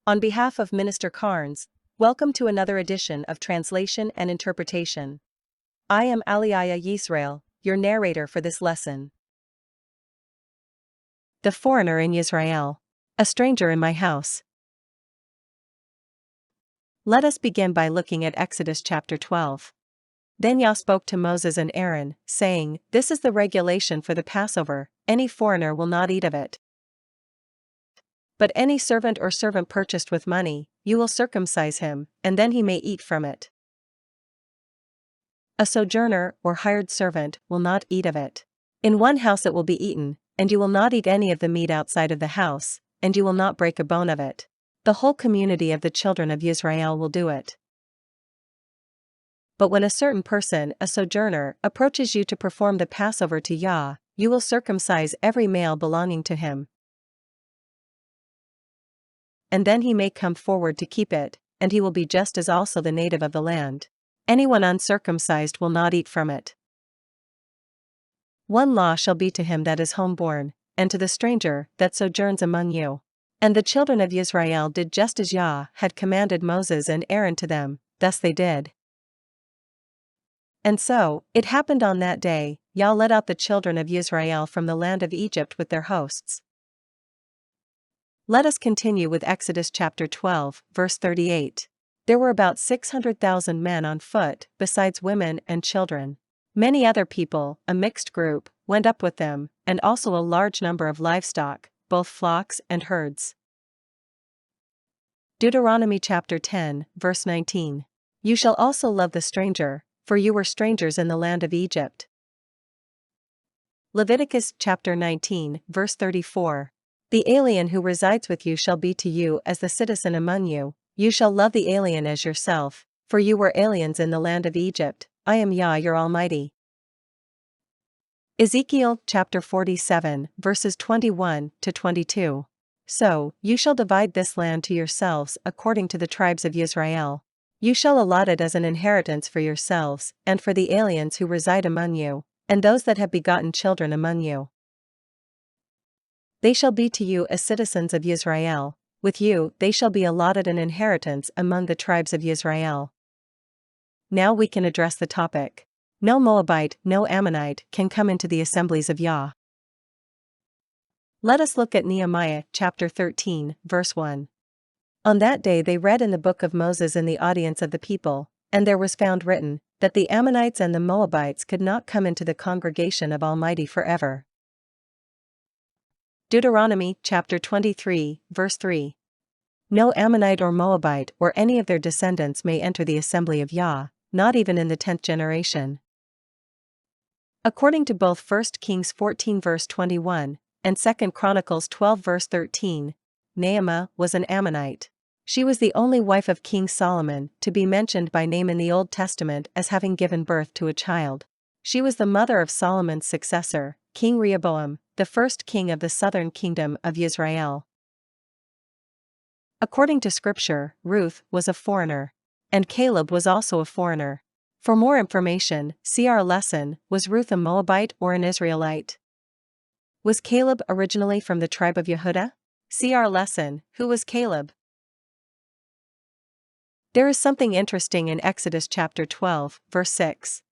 On behalf of Minister Carnes, welcome to another edition of Translation and Interpretation. I am Aliyah Yisrael, your narrator for this lesson. The foreigner in Yisrael, a stranger in my house. Let us begin by looking at Exodus chapter 12. Then Yah spoke to Moses and Aaron, saying, "This is the regulation for the Passover, any foreigner will not eat of it. But any servant or servant purchased with money, you will circumcise him, and then he may eat from it. A sojourner or hired servant will not eat of it. In one house it will be eaten, and you will not eat any of the meat outside of the house, and you will not break a bone of it. The whole community of the children of Yisrael will do it. But when a certain person, a sojourner, approaches you to perform the Passover to Yah, you will circumcise every male belonging to him. And then he may come forward to keep it, and he will be just as also the native of the land. Anyone uncircumcised will not eat from it. One law shall be to him that is homeborn, and to the stranger that sojourns among you." And the children of Israel did just as Yah had commanded Moses and Aaron to them, thus they did. And so, it happened on that day, Yah led out the children of Israel from the land of Egypt with their hosts. Let us continue with Exodus chapter 12, verse 38. There were about 600,000 men on foot, besides women and children. Many other people, a mixed group, went up with them, and also a large number of livestock, both flocks and herds. Deuteronomy chapter 10, verse 19. You shall also love the stranger, for you were strangers in the land of Egypt. Leviticus chapter 19, verse 34. The alien who resides with you shall be to you as the citizen among you. You shall love the alien as yourself, for you were aliens in the land of Egypt. I am Yah your Almighty. Ezekiel chapter 47, verses 21 to 22. So, you shall divide this land to yourselves according to the tribes of Yisrael. You shall allot it as an inheritance for yourselves, and for the aliens who reside among you, and those that have begotten children among you. They shall be to you as citizens of Yisrael. With you they shall be allotted an inheritance among the tribes of Yisrael. Now we can address the topic. No Moabite, no Ammonite can come into the assemblies of Yah. Let us look at Nehemiah chapter 13, verse 1. On that day they read in the book of Moses in the audience of the people, and there was found written, that the Ammonites and the Moabites could not come into the congregation of Almighty forever. Deuteronomy chapter 23, verse 3. No Ammonite or Moabite or any of their descendants may enter the assembly of Yah, not even in the 10th generation. According to both 1 Kings 14 verse 21, and 2 Chronicles 12 verse 13, Naamah was an Ammonite. She was the only wife of King Solomon to be mentioned by name in the Old Testament as having given birth to a child. She was the mother of Solomon's successor, King Rehoboam, the first king of the southern kingdom of Yisrael. According to scripture, Ruth was a foreigner. And Caleb was also a foreigner. For more information, see our lesson, Was Ruth a Moabite or an Israelite? Was Caleb originally from the tribe of Yehudah? See our lesson, Who was Caleb? There is something interesting in Exodus chapter 12, verse 6.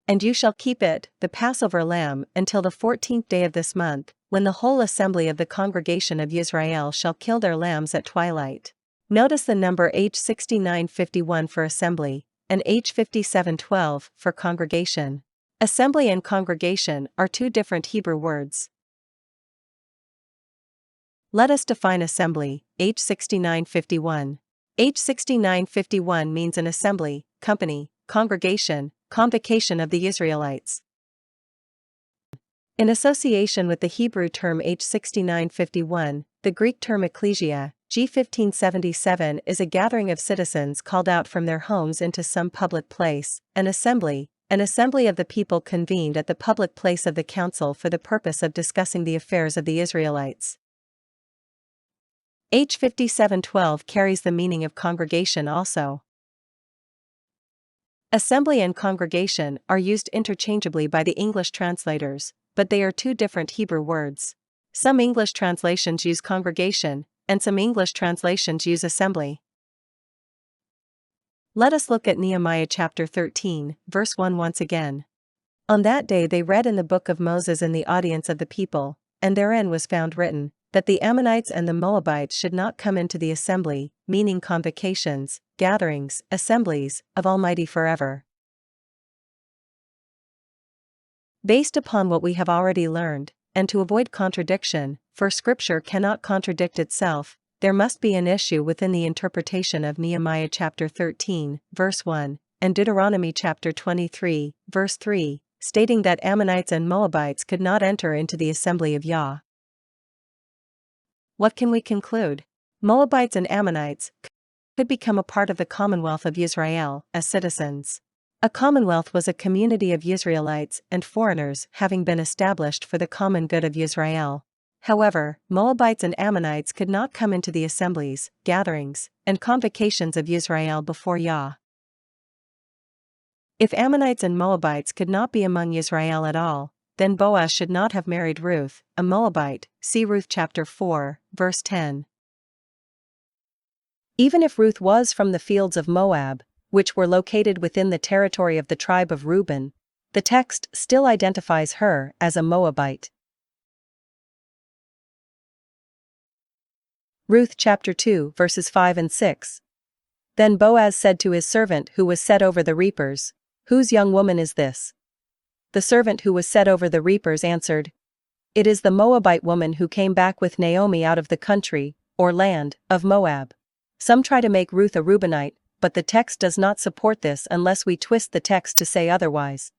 And you shall keep it, the Passover lamb, until the 14th day of this month, when the whole assembly of the congregation of Yisrael shall kill their lambs at twilight. Notice the number H6951 for assembly, and H5712 for congregation. Assembly and congregation are two different Hebrew words. Let us define assembly, H6951. H6951 means an assembly, company, congregation, convocation of the Israelites. In association with the Hebrew term H6951, the Greek term ecclesia, G1577 is a gathering of citizens called out from their homes into some public place, an assembly of the people convened at the public place of the council for the purpose of discussing the affairs of the Israelites. H5712 carries the meaning of congregation also. Assembly and congregation are used interchangeably by the English translators, but they are two different Hebrew words. Some English translations use congregation, and some English translations use assembly. Let us look at Nehemiah chapter 13, verse 1 once again. On that day they read in the book of Moses in the audience of the people, and therein was found written, that the Ammonites and the Moabites should not come into the assembly, meaning convocations, gatherings, assemblies, of Almighty forever. Based upon what we have already learned, and to avoid contradiction, for Scripture cannot contradict itself, there must be an issue within the interpretation of Nehemiah chapter 13, verse 1, and Deuteronomy chapter 23, verse 3, stating that Ammonites and Moabites could not enter into the assembly of Yah. What can we conclude? Moabites and Ammonites could become a part of the Commonwealth of Yisrael as citizens. A commonwealth was a community of Israelites and foreigners having been established for the common good of Yisrael. However, Moabites and Ammonites could not come into the assemblies, gatherings, and convocations of Yisrael before Yah. If Ammonites and Moabites could not be among Yisrael at all, then Boaz should not have married Ruth, a Moabite, see Ruth chapter 4, verse 10. Even if Ruth was from the fields of Moab, which were located within the territory of the tribe of Reuben, the text still identifies her as a Moabite. Ruth chapter 2 verses 5 and 6. Then Boaz said to his servant who was set over the reapers, "Whose young woman is this?" The servant who was set over the reapers answered, "It is the Moabite woman who came back with Naomi out of the country, or land, of Moab." Some try to make Ruth a Reubenite, but the text does not support this unless we twist the text to say otherwise.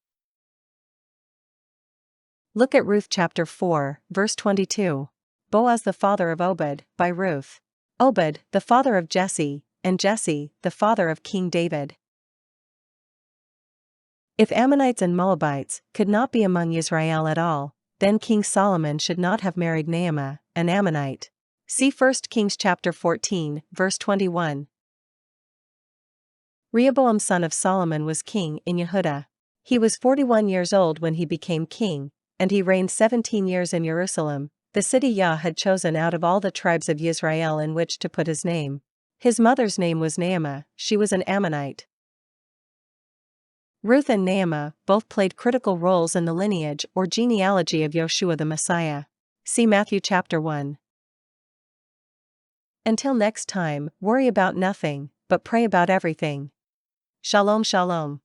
Look at Ruth chapter 4, verse 22. Boaz the father of Obed, by Ruth. Obed, the father of Jesse, and Jesse, the father of King David. If Ammonites and Moabites could not be among Israel at all, then King Solomon should not have married Naamah, an Ammonite. See 1 Kings chapter 14, verse 21. Rehoboam son of Solomon was king in Yehudah. He was 41 years old when he became king, and he reigned 17 years in Jerusalem, the city Yah had chosen out of all the tribes of Yisrael in which to put his name. His mother's name was Naamah, she was an Ammonite. Ruth and Naamah both played critical roles in the lineage or genealogy of Yeshua the Messiah. See Matthew chapter 1. Until next time, worry about nothing, but pray about everything. Shalom shalom.